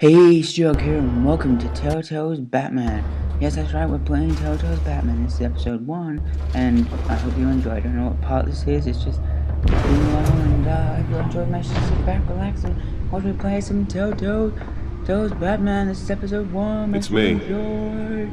Hey, Studog Here, and welcome to Telltale's Batman. Yes, that's right, we're playing Telltale's Batman. This is episode 1, and I hope you enjoy. I don't know what part this is, it's just being long, and if you enjoy my show, sit back, relax, and watch me play some Telltale's Batman. This is episode 1. It's me. Enjoy.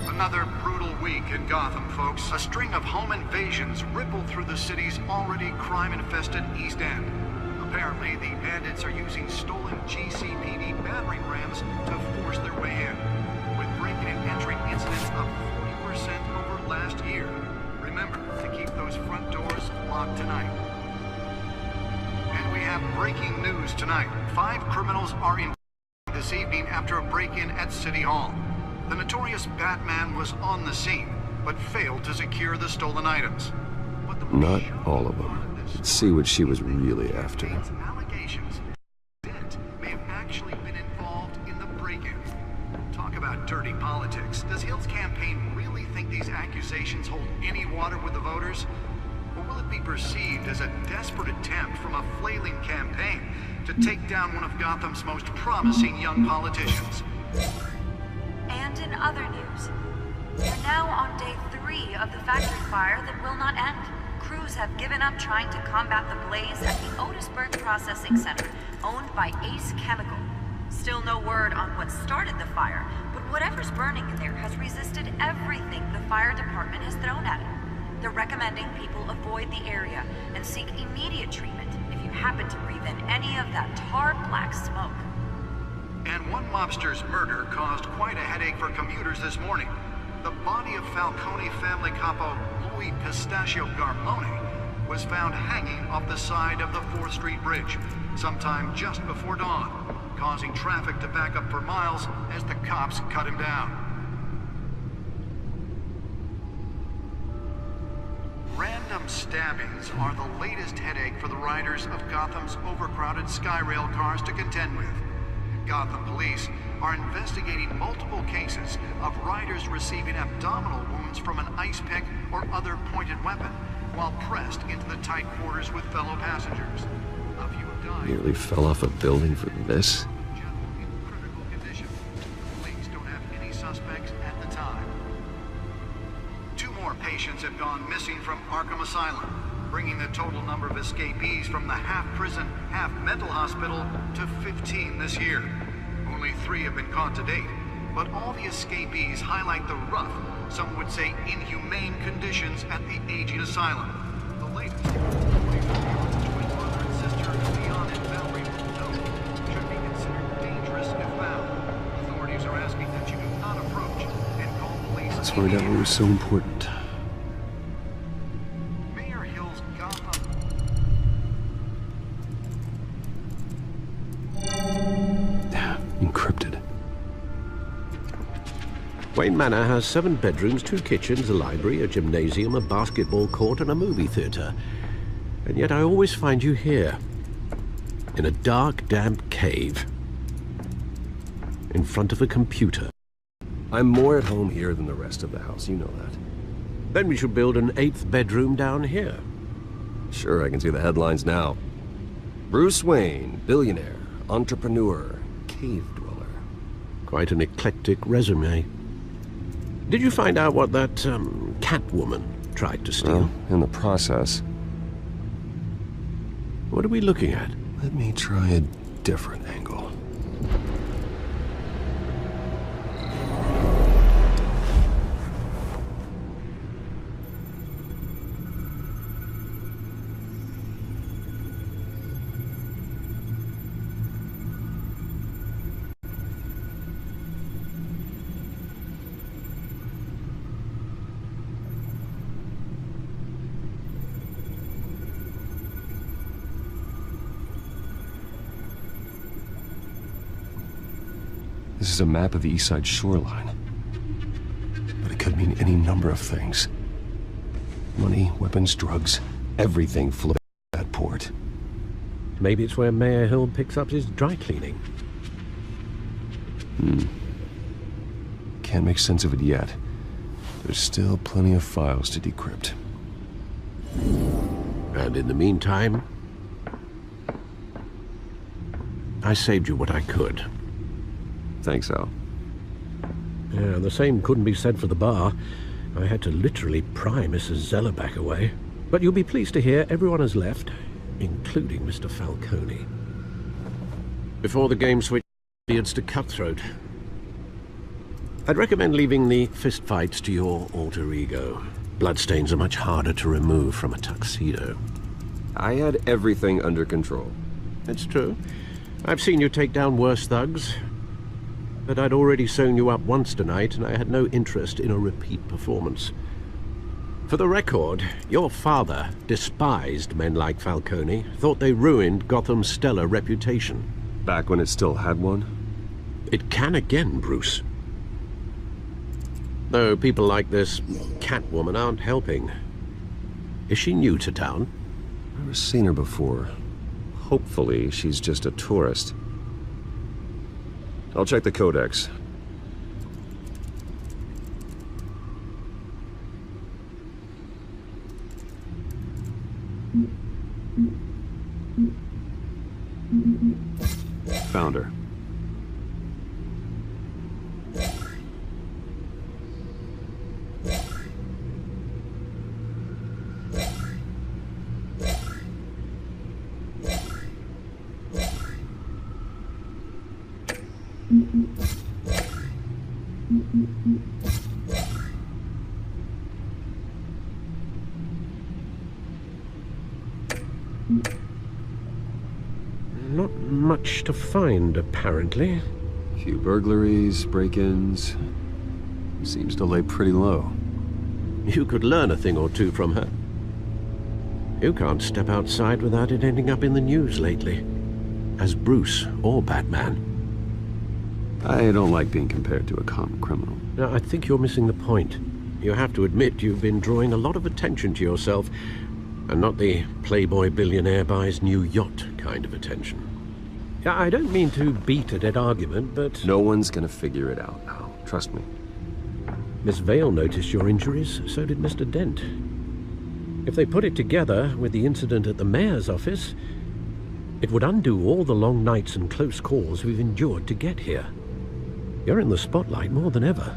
Another brutal week in Gotham, folks. A string of home invasions rippled through the city's already crime-infested East End. Apparently, the bandits are using stolen GCPD battering rams to force their way in, with breaking and entering incidents up 40% over last year. Remember to keep those front doors locked tonight. And we have breaking news tonight. 5 criminals are in this evening after a break-in at City Hall. The notorious Batman was on the scene, but failed to secure the stolen items. But the Not all of them. Let's see what she was really after. Allegations that may have actually been involved in the break-in. Talk about dirty politics. Does Hill's campaign really think these accusations hold any water with the voters? Or will it be perceived as a desperate attempt from a flailing campaign to take down one of Gotham's most promising young politicians? And in other news, we're now on day 3 of the factory fire that will not end. Crews have given up trying to combat the blaze at the Otisburg Processing Center, owned by Ace Chemical. Still no word on what started the fire, but whatever's burning in there has resisted everything the fire department has thrown at it. They're recommending people avoid the area and seek immediate treatment if you happen to breathe in any of that tar black smoke. And one mobster's murder caused quite a headache for commuters this morning. The body of Falcone family capo Louis Pistachio Garmone was found hanging off the side of the 4th Street Bridge sometime just before dawn, causing traffic to back up for miles as the cops cut him down. Random stabbings are the latest headache for the riders of Gotham's overcrowded Skyrail cars to contend with. Gotham police are investigating multiple cases of riders receiving abdominal wounds from an ice pick or other pointed weapon while pressed into the tight quarters with fellow passengers. A few have died. Nearly fell off a building for this. General in critical condition. Police don't have any suspects at the time. 2 more patients have gone missing from Arkham Asylum, bringing the total number of escapees from the half-prison, half-mental hospital to 15 this year. Only 3 have been caught to date, but all the escapees highlight the rough, some would say inhumane conditions at the aging asylum. The latest, the twin brother and sister, Leon and Valerie Muldoon, should be considered dangerous if found. Authorities are asking that you do not approach and call police. Let's find out what was so important. Encrypted. Wayne Manor has 7 bedrooms, 2 kitchens, a library, a gymnasium, a basketball court, and a movie theater. And yet I always find you here, in a dark, damp cave, in front of a computer. I'm more at home here than the rest of the house, you know that. Then we should build an 8th bedroom down here. Sure, I can see the headlines now. Bruce Wayne, billionaire, entrepreneur, cave dweller. Quite an eclectic resume. Did you find out what that, Catwoman tried to steal? Well, in the process. What are we looking at? Let me try a different angle. This is a map of the east side shoreline. But it could mean any number of things. Money, weapons, drugs, everything flowed at that port. Maybe it's where Mayor Hill picks up his dry cleaning. Can't make sense of it yet. There's still plenty of files to decrypt. And in the meantime, I saved you what I could. Thanks, Al. Yeah, the same couldn't be said for the bar. I had to literally pry Mrs. Zeller back away. But you'll be pleased to hear everyone has left, including Mr. Falcone. Before the game switched beards to Cutthroat, I'd recommend leaving the fistfights to your alter ego. Bloodstains are much harder to remove from a tuxedo. I had everything under control. It's true. I've seen you take down worse thugs. But I'd already sewn you up once tonight, and I had no interest in a repeat performance. For the record, your father despised men like Falcone, thought they ruined Gotham's stellar reputation. Back when it still had one? It can again, Bruce. Though people like this Catwoman aren't helping. Is she new to town? Never seen her before. Hopefully, she's just a tourist. I'll check the codex. Found her. Not much to find, apparently. Few burglaries, break-ins. Seems to lay pretty low. You could learn a thing or two from her. You can't step outside without it ending up in the news lately. As Bruce or Batman. I don't like being compared to a common criminal. Now, I think you're missing the point. You have to admit you've been drawing a lot of attention to yourself, and not the playboy billionaire buys new yacht kind of attention. Yeah, I don't mean to beat a dead argument, but... No one's gonna figure it out now. Trust me. Miss Vale noticed your injuries, so did Mr. Dent. If they put it together with the incident at the mayor's office, it would undo all the long nights and close calls we've endured to get here. You're in the spotlight more than ever.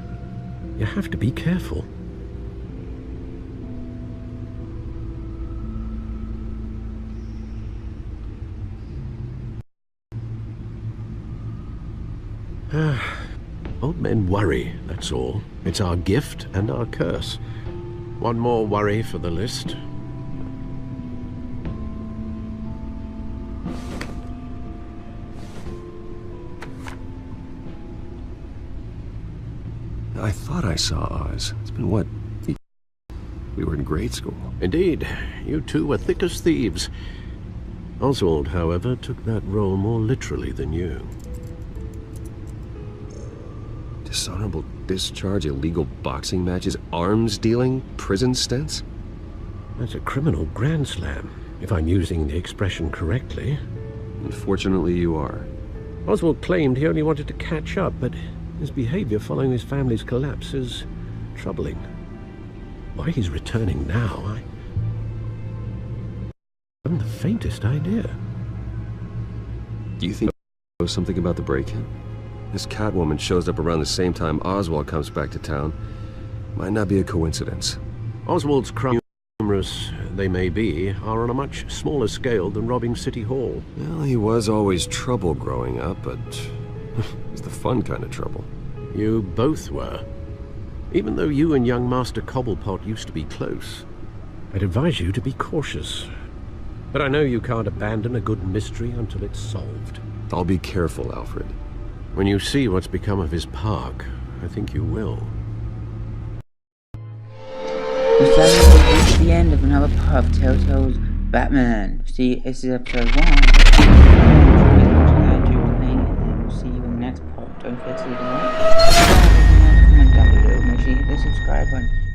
You have to be careful. Old men worry, that's all. It's our gift and our curse. One more worry for the list. I thought I saw Oz. It's been what? We were in grade school. Indeed, you two were thick as thieves. Oswald, however, took that role more literally than you. Dishonorable discharge, illegal boxing matches, arms dealing, prison stints? That's a criminal grand slam, if I'm using the expression correctly. Unfortunately, you are. Oswald claimed he only wanted to catch up, but his behavior following his family's collapse is troubling. Why he's returning now, I haven't the faintest idea. Do you think he knows something about the break-in? This Catwoman shows up around the same time Oswald comes back to town. Might not be a coincidence. Oswald's crimes, numerous they may be, are on a much smaller scale than robbing City Hall. Well, he was always trouble growing up, but it was the fun kind of trouble. You both were. Even though you and young Master Cobblepot used to be close. I'd advise you to be cautious. But I know you can't abandon a good mystery until it's solved. I'll be careful, Alfred. When you see what's become of his park, I think you will. We suddenly reached the end of another part of Telltale's Batman. See, this is episode 1. We'll see you in the next part. Don't forget to leave a the subscribe button.